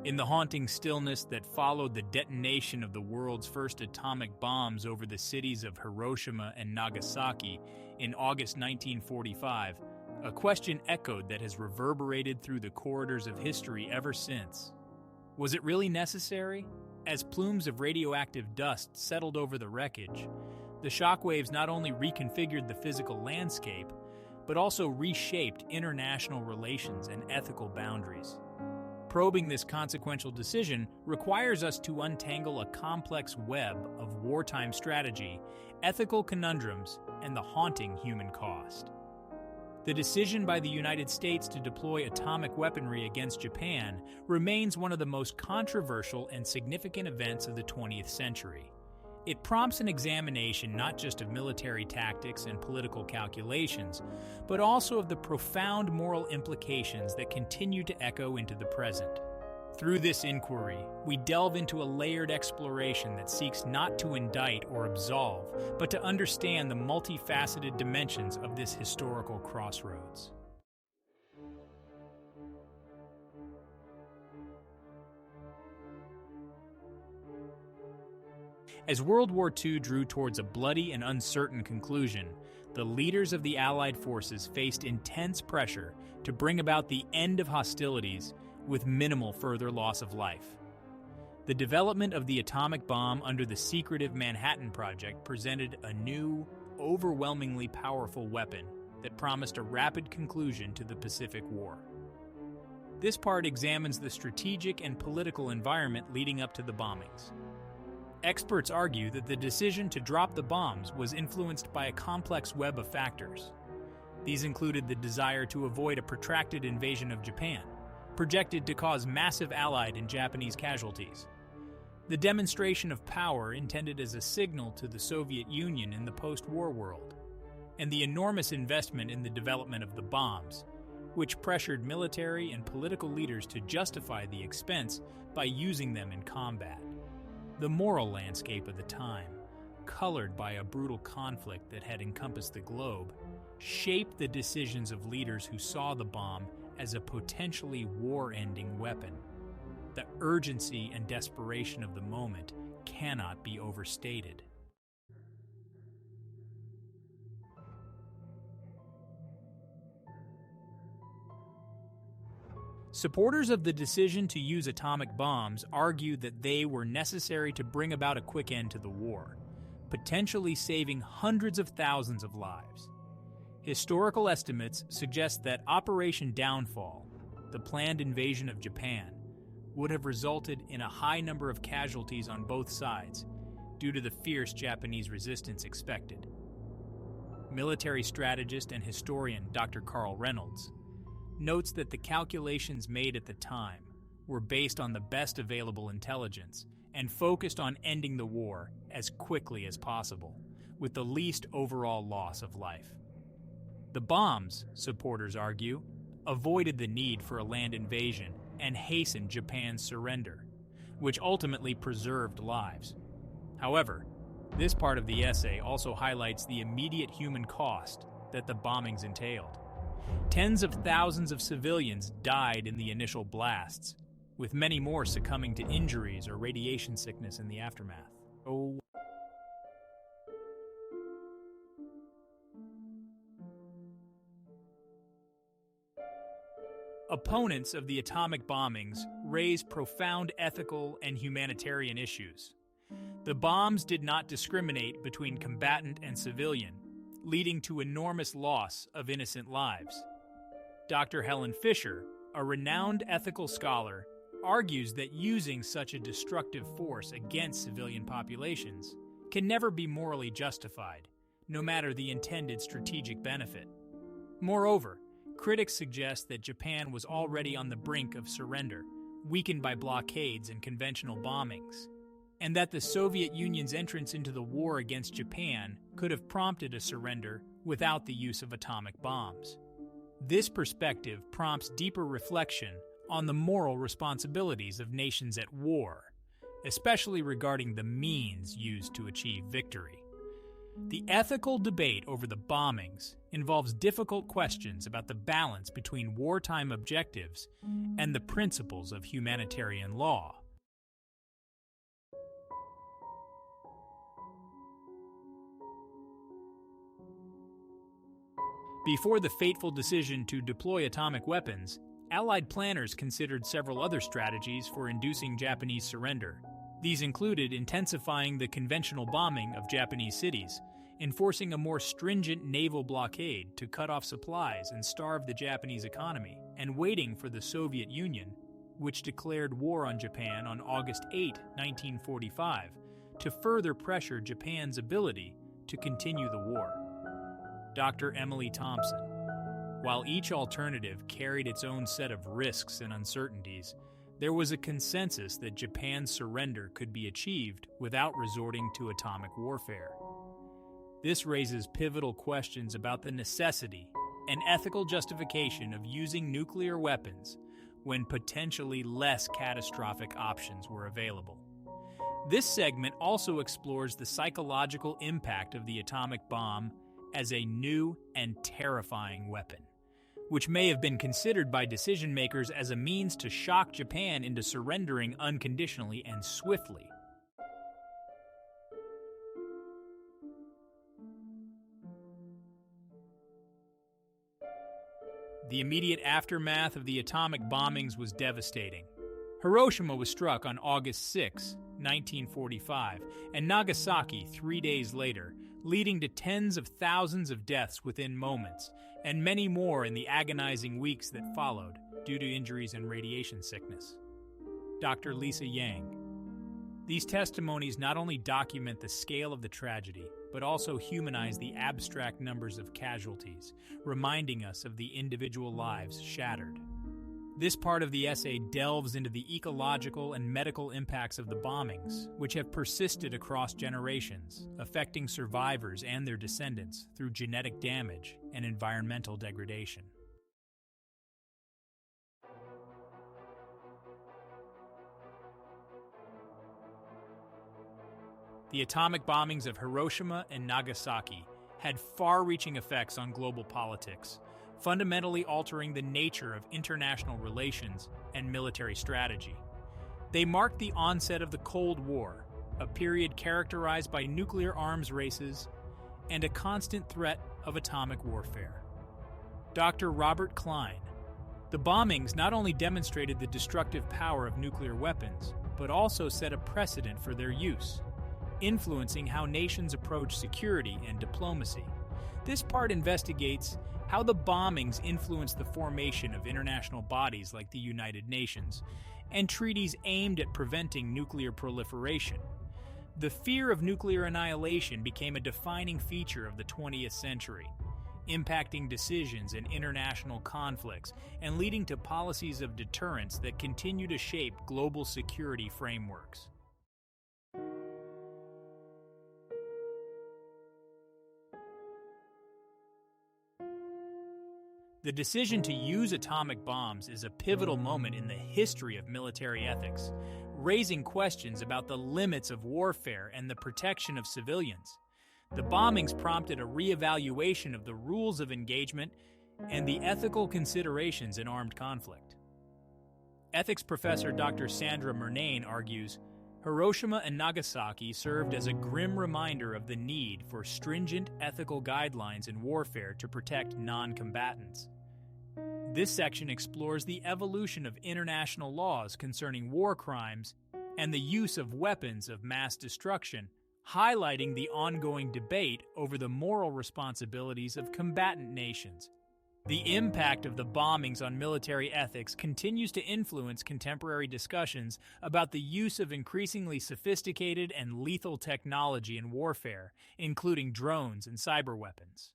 In the haunting stillness that followed the detonation of the world's first atomic bombs over the cities of Hiroshima and Nagasaki in August 1945, a question echoed that has reverberated through the corridors of history ever since. Was it really necessary? As plumes of radioactive dust settled over the wreckage, the shockwaves not only reconfigured the physical landscape, but also reshaped international relations and ethical boundaries. Probing this consequential decision requires us to untangle a complex web of wartime strategy, ethical conundrums, and the haunting human cost. The decision by the United States to deploy atomic weaponry against Japan remains one of the most controversial and significant events of the 20th century. It prompts an examination not just of military tactics and political calculations, but also of the profound moral implications that continue to echo into the present. Through this inquiry, we delve into a layered exploration that seeks not to indict or absolve, but to understand the multifaceted dimensions of this historical crossroads. As World War II drew towards a bloody and uncertain conclusion, the leaders of the Allied forces faced intense pressure to bring about the end of hostilities with minimal further loss of life. The development of the atomic bomb under the secretive Manhattan Project presented a new, overwhelmingly powerful weapon that promised a rapid conclusion to the Pacific War. This part examines the strategic and political environment leading up to the bombings. Experts argue that the decision to drop the bombs was influenced by a complex web of factors. These included the desire to avoid a protracted invasion of Japan, projected to cause massive Allied and Japanese casualties, the demonstration of power intended as a signal to the Soviet Union in the post-war world, and the enormous investment in the development of the bombs, which pressured military and political leaders to justify the expense by using them in combat. The moral landscape of the time, colored by a brutal conflict that had encompassed the globe, shaped the decisions of leaders who saw the bomb as a potentially war-ending weapon. The urgency and desperation of the moment cannot be overstated. Supporters of the decision to use atomic bombs argued that they were necessary to bring about a quick end to the war, potentially saving hundreds of thousands of lives. Historical estimates suggest that Operation Downfall, the planned invasion of Japan, would have resulted in a high number of casualties on both sides due to the fierce Japanese resistance expected. Military strategist and historian Dr. Carl Reynolds notes that the calculations made at the time were based on the best available intelligence and focused on ending the war as quickly as possible, with the least overall loss of life. The bombs, supporters argue, avoided the need for a land invasion and hastened Japan's surrender, which ultimately preserved lives. However, this part of the essay also highlights the immediate human cost that the bombings entailed. Tens of thousands of civilians died in the initial blasts, with many more succumbing to injuries or radiation sickness in the aftermath. Opponents of the atomic bombings raised profound ethical and humanitarian issues. The bombs did not discriminate between combatant and civilian, leading to enormous loss of innocent lives. Dr. Helen Fisher, a renowned ethical scholar, argues that using such a destructive force against civilian populations can never be morally justified, no matter the intended strategic benefit. Moreover, critics suggest that Japan was already on the brink of surrender, weakened by blockades and conventional bombings, and that the Soviet Union's entrance into the war against Japan could have prompted a surrender without the use of atomic bombs. This perspective prompts deeper reflection on the moral responsibilities of nations at war, especially regarding the means used to achieve victory. The ethical debate over the bombings involves difficult questions about the balance between wartime objectives and the principles of humanitarian law. Before the fateful decision to deploy atomic weapons, Allied planners considered several other strategies for inducing Japanese surrender. These included intensifying the conventional bombing of Japanese cities, enforcing a more stringent naval blockade to cut off supplies and starve the Japanese economy, and waiting for the Soviet Union, which declared war on Japan on August 8, 1945, to further pressure Japan's ability to continue the war. Dr. Emily Thompson. While each alternative carried its own set of risks and uncertainties, there was a consensus that Japan's surrender could be achieved without resorting to atomic warfare. This raises pivotal questions about the necessity and ethical justification of using nuclear weapons when potentially less catastrophic options were available. This segment also explores the psychological impact of the atomic bomb as a new and terrifying weapon, which may have been considered by decision-makers as a means to shock Japan into surrendering unconditionally and swiftly. The immediate aftermath of the atomic bombings was devastating. Hiroshima was struck on August 6, 1945, and Nagasaki 3 days later, leading to tens of thousands of deaths within moments, and many more in the agonizing weeks that followed due to injuries and radiation sickness. Dr. Lisa Yang. These testimonies not only document the scale of the tragedy, but also humanize the abstract numbers of casualties, reminding us of the individual lives shattered. This part of the essay delves into the ecological and medical impacts of the bombings, which have persisted across generations, affecting survivors and their descendants through genetic damage and environmental degradation. The atomic bombings of Hiroshima and Nagasaki had far-reaching effects on global politics, fundamentally altering the nature of international relations and military strategy. They marked the onset of the Cold War, a period characterized by nuclear arms races and a constant threat of atomic warfare. Dr. Robert Klein. The bombings not only demonstrated the destructive power of nuclear weapons, but also set a precedent for their use, influencing how nations approach security and diplomacy. This part investigates how the bombings influenced the formation of international bodies like the United Nations and treaties aimed at preventing nuclear proliferation. The fear of nuclear annihilation became a defining feature of the 20th century, impacting decisions in international conflicts and leading to policies of deterrence that continue to shape global security frameworks. The decision to use atomic bombs is a pivotal moment in the history of military ethics, raising questions about the limits of warfare and the protection of civilians. The bombings prompted a reevaluation of the rules of engagement and the ethical considerations in armed conflict. Ethics professor Dr. Sandra Murnane argues, Hiroshima and Nagasaki served as a grim reminder of the need for stringent ethical guidelines in warfare to protect non-combatants. This section explores the evolution of international laws concerning war crimes and the use of weapons of mass destruction, highlighting the ongoing debate over the moral responsibilities of combatant nations. The impact of the bombings on military ethics continues to influence contemporary discussions about the use of increasingly sophisticated and lethal technology in warfare, including drones and cyber weapons.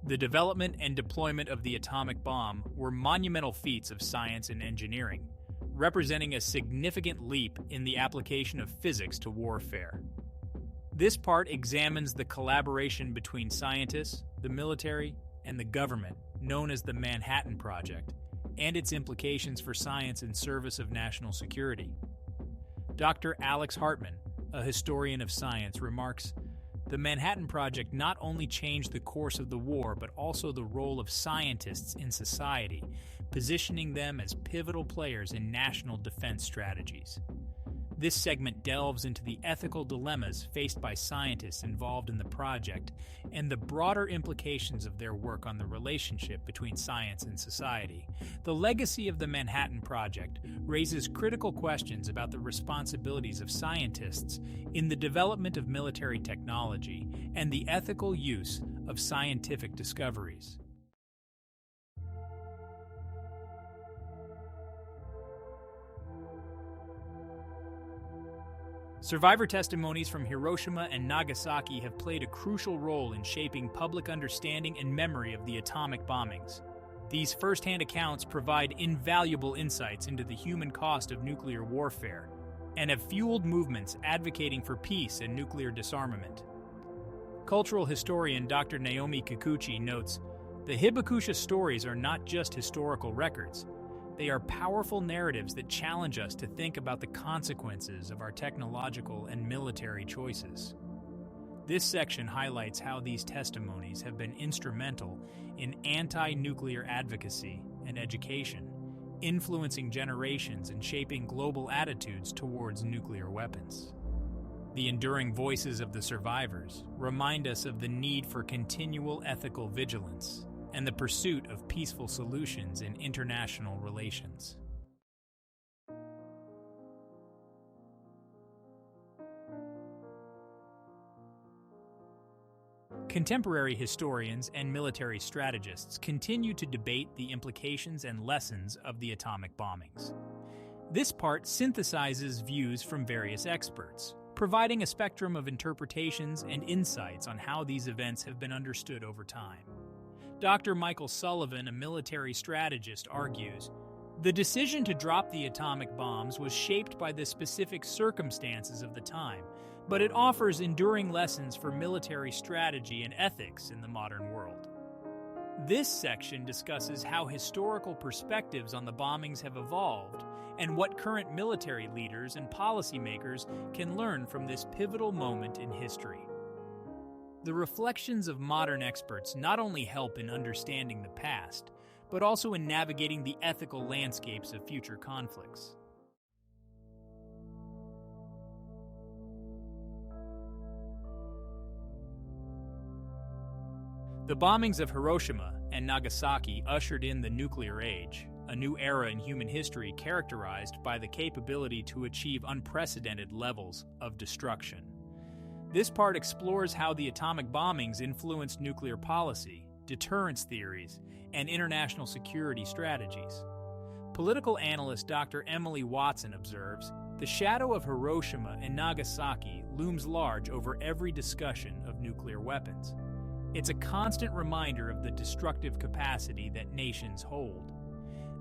The development and deployment of the atomic bomb were monumental feats of science and engineering, representing a significant leap in the application of physics to warfare. This part examines the collaboration between scientists, the military, and the government, known as the Manhattan Project, and its implications for science in service of national security. Dr. Alex Hartman, a historian of science, remarks, "The Manhattan Project not only changed the course of the war, but also the role of scientists in society, positioning them as pivotal players in national defense strategies." This segment delves into the ethical dilemmas faced by scientists involved in the project and the broader implications of their work on the relationship between science and society. The legacy of the Manhattan Project raises critical questions about the responsibilities of scientists in the development of military technology and the ethical use of scientific discoveries. Survivor testimonies from Hiroshima and Nagasaki have played a crucial role in shaping public understanding and memory of the atomic bombings. These first-hand accounts provide invaluable insights into the human cost of nuclear warfare and have fueled movements advocating for peace and nuclear disarmament. Cultural historian Dr. Naomi Kikuchi notes, "The Hibakusha stories are not just historical records. They are powerful narratives that challenge us to think about the consequences of our technological and military choices." This section highlights how these testimonies have been instrumental in anti-nuclear advocacy and education, influencing generations and shaping global attitudes towards nuclear weapons. The enduring voices of the survivors remind us of the need for continual ethical vigilance and the pursuit of peaceful solutions in international relations. Contemporary historians and military strategists continue to debate the implications and lessons of the atomic bombings. This part synthesizes views from various experts, providing a spectrum of interpretations and insights on how these events have been understood over time. Dr. Michael Sullivan, a military strategist, argues, "The decision to drop the atomic bombs was shaped by the specific circumstances of the time, but it offers enduring lessons for military strategy and ethics in the modern world." This section discusses how historical perspectives on the bombings have evolved and what current military leaders and policymakers can learn from this pivotal moment in history. The reflections of modern experts not only help in understanding the past, but also in navigating the ethical landscapes of future conflicts. The bombings of Hiroshima and Nagasaki ushered in the nuclear age, a new era in human history characterized by the capability to achieve unprecedented levels of destruction. This part explores how the atomic bombings influenced nuclear policy, deterrence theories, and international security strategies. Political analyst Dr. Emily Watson observes, "The shadow of Hiroshima and Nagasaki looms large over every discussion of nuclear weapons. It's a constant reminder of the destructive capacity that nations hold."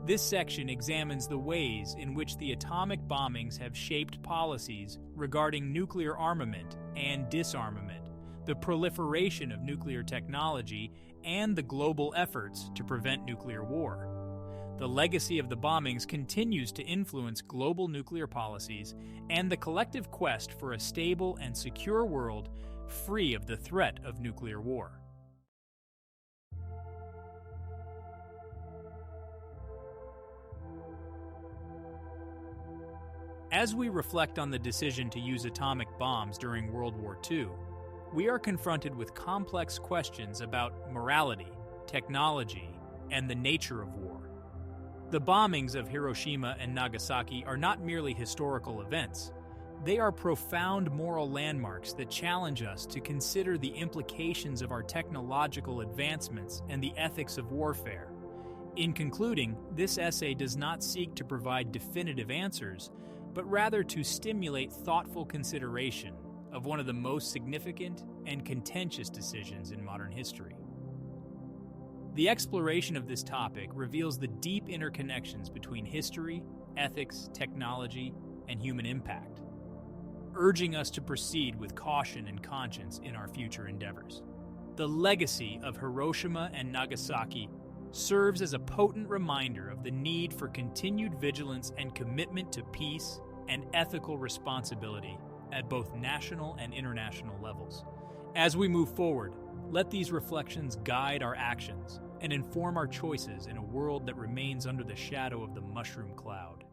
This section examines the ways in which the atomic bombings have shaped policies regarding nuclear armament and disarmament, the proliferation of nuclear technology, and the global efforts to prevent nuclear war. The legacy of the bombings continues to influence global nuclear policies and the collective quest for a stable and secure world free of the threat of nuclear war. As we reflect on the decision to use atomic bombs during World War II, we are confronted with complex questions about morality, technology, and the nature of war. The bombings of Hiroshima and Nagasaki are not merely historical events. They are profound moral landmarks that challenge us to consider the implications of our technological advancements and the ethics of warfare. In concluding, this essay does not seek to provide definitive answers, but rather to stimulate thoughtful consideration of one of the most significant and contentious decisions in modern history. The exploration of this topic reveals the deep interconnections between history, ethics, technology, and human impact, urging us to proceed with caution and conscience in our future endeavors. The legacy of Hiroshima and Nagasaki serves as a potent reminder of the need for continued vigilance and commitment to peace and ethical responsibility at both national and international levels. As we move forward, let these reflections guide our actions and inform our choices in a world that remains under the shadow of the mushroom cloud.